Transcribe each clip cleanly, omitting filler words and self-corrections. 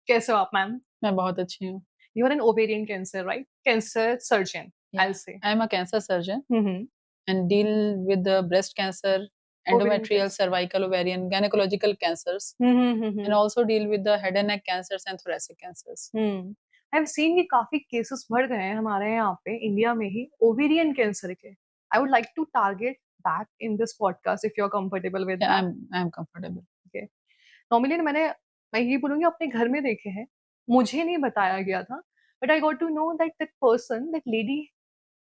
कैसे हो आप मैम? मैं बहुत अच्छी हूँ। You are an ovarian cancer right? Cancer surgeon I Yeah, will say. I am a cancer surgeon hmm. and deal with the breast cancer, ovarian endometrial, cancer. cervical, ovarian, gynecological cancers, and hmm. also deal with the head and neck cancers and thoracic cancers. I have seen कि काफी cases बढ़ गए हैं हमारे यहाँ पे India में ही ovarian cancer के। I would like to target that in this podcast if you are comfortable with Yeah, that. I'm comfortable. Okay. Normally मैं ये बोलूँगी अपने घर में देखे हैं, मुझे नहीं बताया गया था, but I got to know that that person that lady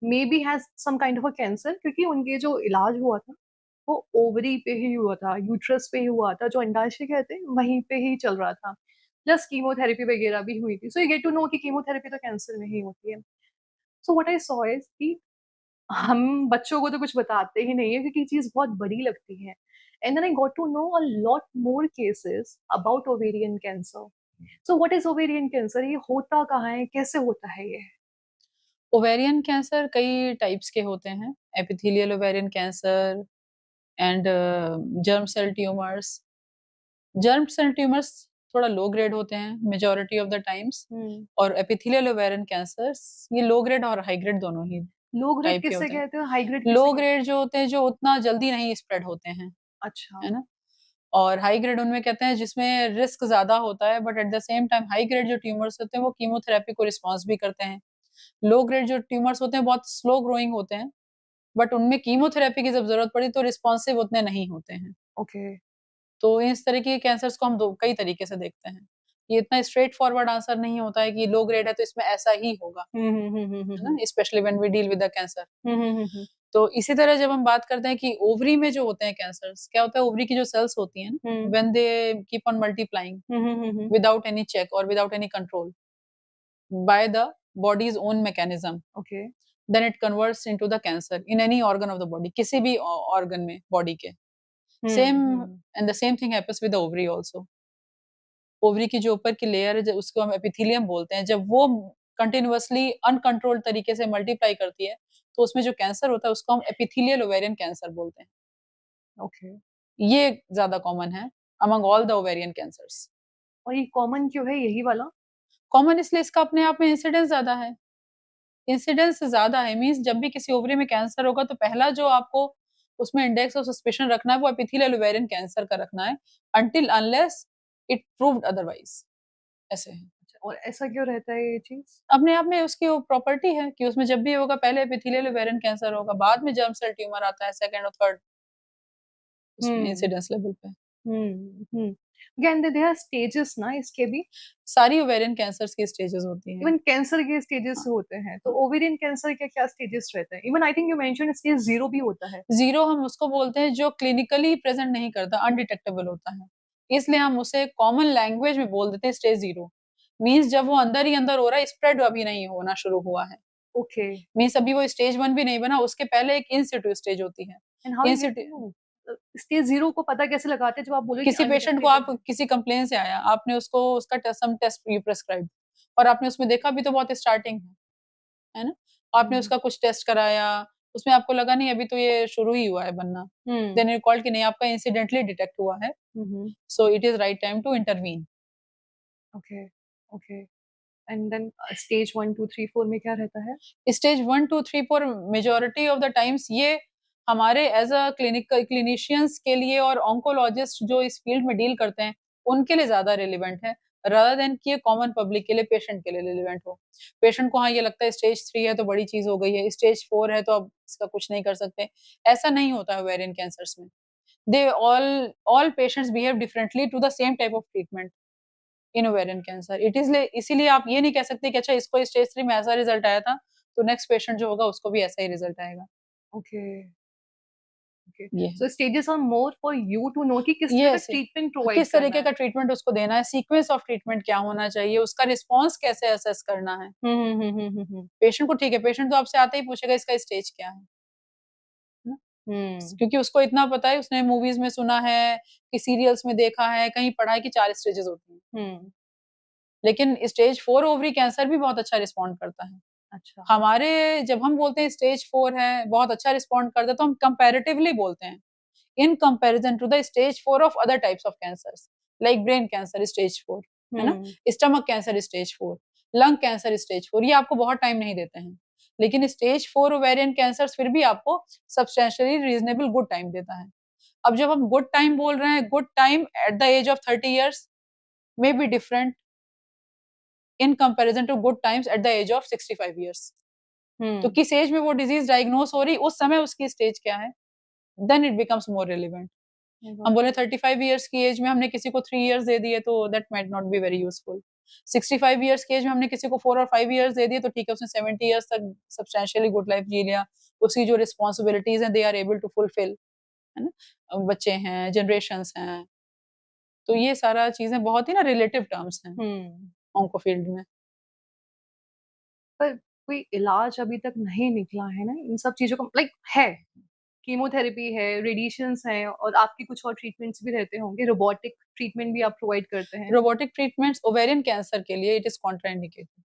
maybe has some kind of a cancer, क्योंकि उनके जो इलाज हुआ था वो ओवरी पे ही हुआ था, यूट्रस पे ही हुआ था, जो अंडाशय कहते हैं वहीं पे ही चल रहा था। प्लस कीमोथेरेपी वगैरह भी हुई थी। So you get to know कि कीमोथेरेपी तो कैंसर में ही होती है। So what I saw is कि हम बच्चों को तो कुछ बताते ही नहीं है क्योंकि ये चीज बहुत बड़ी लगती है। And then I got to know a lot more cases about ovarian cancer. So what is ovarian cancer? ये होता कहाँ है, कैसे होता है ये? ओवेरियन कैंसर कई टाइप्स के होते हैं, epithelial ovarian cancer and germ cell tumours. Germ cell tumours थोड़ा लो ग्रेड होते हैं majority of the times, hmm. और एपिथेलियल ओवेरियन कैंसर्स ये लो ग्रेड और हाई ग्रेड दोनों ही लो ग्रेड टाइप के किससे होते हैं। कहते हो, हाई ग्रेड लो किससे कहते ग्रेड जो होते हैं जो उतना जल्दी नहीं स्प्रेड होते हैं, हो? अच्छा। है ना? और हाई ग्रेड उनमें कहते हैं जिसमें रिस्क ज़्यादा होता है, but at the same time high grade जो ट्यूमर्स होते हैं वो कीमोथेरेपी को रिस्पॉन्स भी करते हैं। लो ग्रेड जो ट्यूमर्स होते हैं बहुत स्लो ग्रोइंग होते हैं, बट उनमें कीमोथेरेपी की जब ज़रूरत पड़ी तो रिस्पॉन्सिव उतने नहीं होते हैं। ओके। तो इस तरह के कैंसर्स को हम दो कई तरीके से देखते हैं। ये इतना स्ट्रेट फॉरवर्ड आंसर नहीं होता है कि लो ग्रेड है तो इसमें ऐसा ही होगा, है ना? Specially when we deal with the cancer. Hmm. तो इसी तरह जब हम बात करते हैं कि ओवरी में जो होते हैं कैंसर्स, क्या होता है ओवरी की जो सेल्स होती हैं ना, hmm. When they keep on multiplying hmm. without any check or without any control by the body's own mechanism, okay. then it converts into the cancer in any organ of the body, किसी भी organ में body के। Same hmm. and the same thing happens with the ovary also. Ovary की जो ऊपर की layer है उसको हम एपिथेलियम बोलते हैं। जब वो कंटिन्यूअसली अनकंट्रोल्ड तरीके से मल्टीप्लाई करती है तो उसमें जो कैंसर होता है उसको हम एपिथेलियल ओवेरियन कैंसर बोलते हैं। ओके। ये ज्यादा कॉमन है among all the ovarian cancers. और ये कॉमन क्यों है यही वाला? कॉमन इसलिए इसका अपने आप में इंसिडेंस ज्यादा है। इंसिडेंस ज्यादा है मींस जब भी किसी ओवरी में कैंसर होगा तो पहला जो आपको उसमें इंडेक्स ऑफ सस्पिशन रखना है वो एपिथेलियल ओवेरियन कैंसर का रखना है, until unless it proved otherwise. ऐसे है। अच्छा, और ऐसा क्यों रहता है ये चीज? अपने आप में उसकी वो प्रॉपर्टी है कि उसमें जब भी होगा पहले एपिथेलियल ओवेरियन कैंसर होगा, बाद में जर्म सेल ट्यूमर आता है सेकंड और थर्ड उसमें हम्म। इंसिडेंस लेवल पे। हम्म। अगेन देयर आर स्टेजेस ना इसके भी। सारी ओवेरियन कैंसर्स की स्टेजेस होती हैं। इवन कैंसर के स्टेजेस हाँ, होते हैं, तो हाँ। ओवेरियन कैंसर के क्या स्टेजेस रहते हैं? Even I think you mention stage 0 भी होता है। जीरो हम उसको बोलते हैं जो क्लिनिकली प्रेजेंट नहीं करता, अनडिटेक्टेबल होता है, इसलिए हम उसे कॉमन लैंग्वेज में बोल देते हैं स्टेज जीरो। मीन्स जब वो अंदर ही अंदर हो रहा है, स्प्रेड अभी नहीं होना शुरू हुआ है। ओके। मीन्स अभी वो स्टेज वन भी नहीं बना, उसके पहले एक इंसिटू स्टेज होती है। And how you get to in situ know stage 0 को पता कैसे लगाते हैं जब आप बोले कि किसी पेशेंट को आप अनडिटेक्टेबल है? किसी कंप्लेन से आया, आपने उसको उसका सम टेस्ट यू प्रेस्क्राइब और आपने उसमें देखा भी तो बहुत स्टार्टिंग है ना? आपने हम्म। उसका कुछ टेस्ट कराया, उसमें आपको लगा नहीं अभी तो ये शुरू ही हुआ है बनना। हम्म। देन यू कॉल्ड कि नहीं आपका इंसिडेंटली डिटेक्ट हुआ है, hmm. So it is right time to intervene. Okay. Okay. And then stage 1 2 3 4 में क्या रहता है? Stage 1, 2, 3, 4 majority of the times ये हमारे एज़ अ क्लिनिशियंस के लिए और ऑन्कोलॉजिस्ट जो इस फील्ड में डील करते हैं, उनके लिए ज़्यादा रिलेवेंट है, रादर देन कि ये कॉमन पब्लिक के लिए, पेशेंट के लिए रिलेवेंट हो। पेशेंट को हाँ, ये लगता है स्टेज 3 है तो बड़ी चीज़ हो गई है, स्टेज 4 है तो अब इसका कुछ नहीं कर सकते। ऐसा नहीं होता है ओवेरियन कैंसर्स में। They all patients behave differently to the same type of treatment in ovarian cancer. इसीलिए आप ये नहीं कह सकते कि अच्छा इसको स्टेज 3 में ऐसा रिजल्ट आया था, तो नेक्स्ट पेशेंट जो होगा उसको भी ऐसा ही रिजल्ट आएगा। ओके। ओके। ये है। So stages are more for you to know कि किस तरह का यस, ट्रीटमेंट प्रोवाइड किस करना तरीके है। का ट्रीटमेंट उसको देना है, सीक्वेंस ऑफ ट्रीटमेंट क्या होना चाहिए, उसका रिस्पॉन्स कैसे असेस करना है। पेशेंट को ठीक है, पेशेंट तो आपसे आते ही पूछेगा इसका स्टेज क्या है ना? हम्म। क्योंकि उसको इतना पता है, उसने मूवीज में सुना है, कि सीरियल्स में देखा है, कहीं पढ़ा है कि 4 स्टेजेस होती हैं। हम्म। लेकिन स्टेज 4 ओवरी कैंसर भी बहुत अच्छा रिस्पॉन्ड करता है। अच्छा। हमारे जब हम बोलते हैं स्टेज 4 है, बहुत अच्छा रिस्पॉन्ड करता है, तो हम कंपैरेटिवली बोलते हैं, in comparison to the stage 4 of other types of cancers, like brain cancer stage 4। है ना? Stomach cancer stage 4, lung cancer stage 4, ये आपको बहुत टाइम नहीं देते हैं, लेकिन स्टेज 4 ओवेरियन कैंसर फिर भी आपको सब्सटेंशियली रीजनेबल गुड टाइम देता है। अब जब हम गुड टाइम बोल रहे हैं, good time at the age of 30 years may be different in comparison to good times at the age of 65 years. तो किस एज में वो डिजीज डायग्नोस हो रही, उस समय उसकी स्टेज क्या है, then it becomes more relevant. हम बोले 35 इयर्स की एज में हमने किसी को 3 इयर्स दे दिए तो that might not be very useful. 65 years की एज में हमने किसी को 4 और 5 इयर्स दे दिए तो ठीक है, उसने 70 इयर्स तक सब्सटेंशियली गुड लाइफ जी लिया, उसकी जो रिस्पॉन्सिबिलिटीज हैं they are able to fulfil, है ना? बच्चे हैं, जनरेशंस हैं, तो ये सारा चीजें बहुत ही ना रिलेटिव टर्म्स हैं ऑन्को फील्ड में। पर कोई इलाज अभी तक नहीं निकला है ना इन सब चीजों का, लाइक है कीमोथेरेपी है, रेडिएशंस हैं, और आपके कुछ और ट्रीटमेंट्स भी रहते होंगे, रोबोटिक ट्रीटमेंट भी आप प्रोवाइड करते हैं। रोबोटिक ट्रीटमेंट्स ओवेरियन कैंसर के लिए it is contraindicated.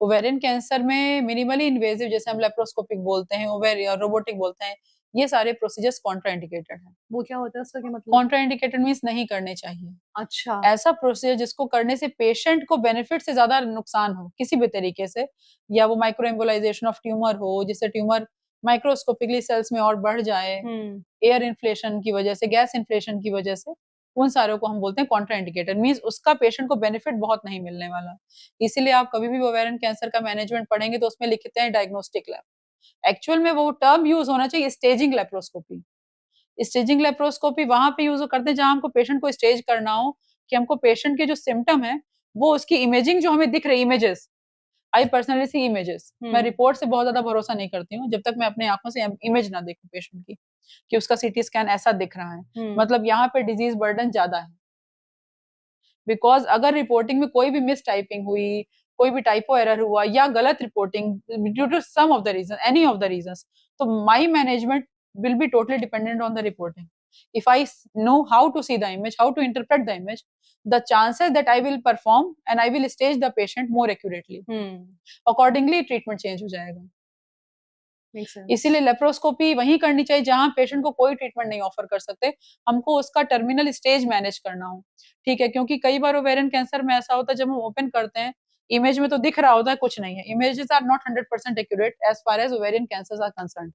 Ovarian cancer में मिनिमली इन्वेजिव, जैसे हम लेप्रोस्कोपिक बोलते हैं, ओवेरियन रोबोटिक बोलते हैं, ये सारे प्रोसीजर्स कॉन्ट्राइंडिकेटेड हैं। वो क्या होता है, उसका क्या मतलब? कॉन्ट्राइंडिकेटेड मीन्स नहीं करने चाहिए। अच्छा। ऐसा प्रोसीजर जिसको करने से पेशेंट को बेनिफिट से ज्यादा नुकसान हो किसी भी तरीके से, या वो माइक्रो एम्बोलाइजेशन ऑफ ट्यूमर हो, जिससे ट्यूमर माइक्रोस्कोपिकली सेल्स में और बढ़ जाए, एयर इन्फ्लेशन की वजह से, गैस इन्फ्लेशन की वजह से, उन सारों को हम बोलते हैं कॉन्ट्राइंडिकेटेड, मींस उसका पेशेंट को बेनिफिट बहुत नहीं मिलने वाला। इसीलिए आप कभी भी ओवेरियन कैंसर का मैनेजमेंट पढ़ेंगे तो उसमें लिखते हैं डायग्नोस्टिक लैब। एक्चुअल में वो टर्म यूज होना चाहिए स्टेजिंग लेप्रोस्कोपी। स्टेजिंग लेप्रोस्कोपी वहां पे यूज करते हैं जहां हमको पेशेंट को स्टेज करना हो, कि हमको पेशेंट के जो सिम्टम है वो उसकी इमेजिंग जो हमें दिख रही images, I personally see images, मैं रिपोर्ट से बहुत ज्यादा भरोसा नहीं करती हूँ जब तक मैं अपने आंखों से इमेज ना देखूं पेशेंट की, कि उसका सीटी स्कैन ऐसा दिख रहा है, मतलब यहाँ पे डिजीज बर्डन ज्यादा है। बिकॉज अगर रिपोर्टिंग में कोई भी मिस टाइपिंग हुई, कोई भी टाइपो एरर हुआ या गलत reporting due to some of the reason, any of the reasons, तो my management will be totally dependent on the reporting. If I know how to see the image, how to interpret the image, the chances that I will perform and I will stage the patient more accurately. Accordingly, treatment change हो जाएगा। इसीलिए laparoscopy वहीं करनी चाहिए जहां patient को कोई treatment नहीं ऑफर कर सकते, हमको उसका टर्मिनल स्टेज मैनेज करना हो, ठीक है, क्योंकि कई बार ओवेरियन कैंसर में ऐसा होता है जब हम ओपन करते हैं, इमेज में तो दिख रहा होता है कुछ नहीं है, images are not 100% accurate as far as ovarian cancer are concern.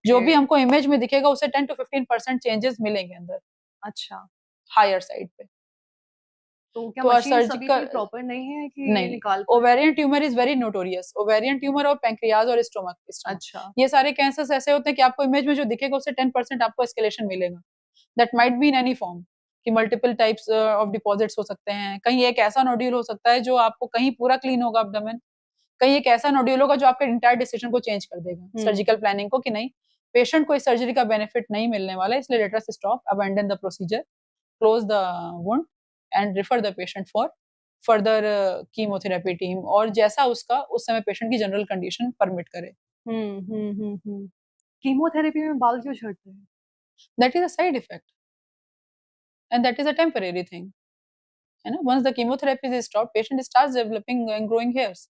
जो भी हमको इमेज में दिखेगा उससे 10 to 15% चेंजेस मिलेंगे अंदर, अच्छा, हायर साइड पे। तो क्या मशीन सभी की प्रॉपर नहीं है कि नहीं, ये निकाल ovarian tumour is very notorious, ovarian tumour और पैंक्रियाज और स्टोमक, अच्छा, ये सारे कैंसर्स ऐसे होते हैं कि आपको इमेज में जो दिखेगा उससे 10% आपको एस्केलेशन मिलेगा, that might be in any form, कि मल्टीपल टाइप्स ऑफ डिपॉजिट्स हो सकते हैं, कहीं एक ऐसा नोड्यूल हो सकता है जो आपको कहीं पूरा क्लीन होगा एब्डोमेन, कहीं एक ऐसा नोड्यूल होगा जो आपके इंटायर डिसीजन को चेंज कर देगा, सर्जिकल प्लानिंग को, कि नहीं पेशेंट को इस सर्जरी का बेनिफिट नहीं मिलने वाला है, इसलिए let us stop, abandon the procedure, close the wound and refer the patient for further chemotherapy team, और जैसा उसका उस समय पेशेंट की जनरल कंडीशन परमिट करे। कीमोथेरेपी में बाल क्यों झड़ते हैं? That is a side effect and that is a temporary thing, है ना? Once the chemotherapy is stop, patient starts developing and growing hairs.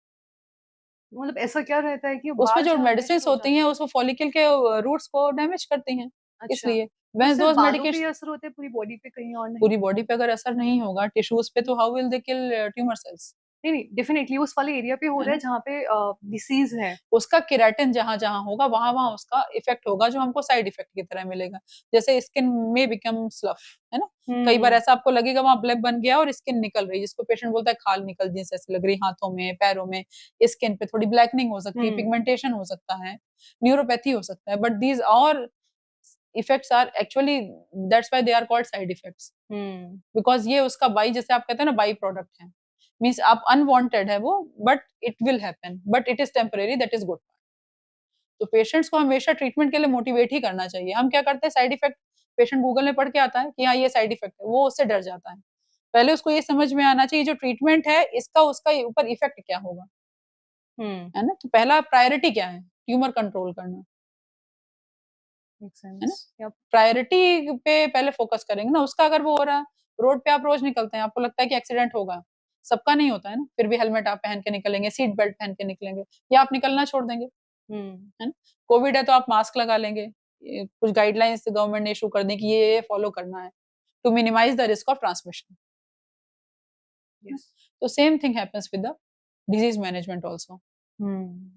मतलब ऐसा क्या रहता है कि उसमें बाल जो झड़ने मेडिसिन शुरू हो होती जाते हैं हैं? उसको फॉलिकल के रूट्स को डैमेज करती हैं, अच्छा, इसलिए तो व्हेन सिर्फ दोज बालों पे ही मेडिकेशन, असर होता है, पूरी बॉडी पे कहीं और नहीं? पूरी बॉडी पे अगर असर नहीं होगा टिश्यूज पे, तो how will they kill tumour cells? नहीं, डेफिनिटली उस वाले एरिया पे हो है रहा है ना? जहाँ पे डिसीज है। उसका केराटिन जहां जहां होगा वहां वहां उसका इफेक्ट होगा, जो हमको साइड इफेक्ट की तरह मिलेगा, जैसे स्किन में बिकम स्लफ, है ना? कई बार ऐसा आपको लगेगा वहां ब्लड बन गया और स्किन निकल रही, जिसको पेशेंट बोलता है खाल निकल जैसे ऐसे लग रही, हाथों में, पैरों में, स्किन पे थोड़ी ब्लैकनिंग हो सकती है, पिगमेंटेशन हो सकता है, न्यूरोपैथी हो सकता है, बट दीज और effects are actually, that's why they are called side effects, because ये उसका बाई, जैसे आप कहते हैं ना, बाई प्रोडक्ट है, मीन्स आप अनवांटेड है वो, but it will happen, but it is temporary, that is good. तो पेशेंट्स को हमेशा ट्रीटमेंट के लिए मोटिवेट ही करना चाहिए। हम क्या करते हैं, साइड इफेक्ट पेशेंट गूगल में पढ़ के आता है कि हाँ ये साइड इफेक्ट है, वो उससे डर जाता है। पहले उसको ये समझ में आना चाहिए जो ट्रीटमेंट है इसका उसका ऊपर इफेक्ट क्या होगा, है ना? तो पहला प्रायोरिटी क्या है, ट्यूमर कंट्रोल करना, है ना? प्रायोरिटी पे पहले फोकस करेंगे ना, उसका अगर वो हो रहा है, रोड पे आप रोज निकलते हैं, आपको लगता है कि एक्सीडेंट होगा, सबका नहीं होता है ना, फिर भी हेलमेट आप पहन के निकलेंगे, सीट बेल्ट पहन के निकलेंगे, या आप निकलना छोड़ देंगे, है ना? कोविड है तो आप मास्क लगा लेंगे, कुछ गाइडलाइंस गवर्नमेंट ने इशू कर दी कि ये फॉलो करना है to minimise the risk of transmission. Yes. तो same thing happens with the disease management also. Hmm.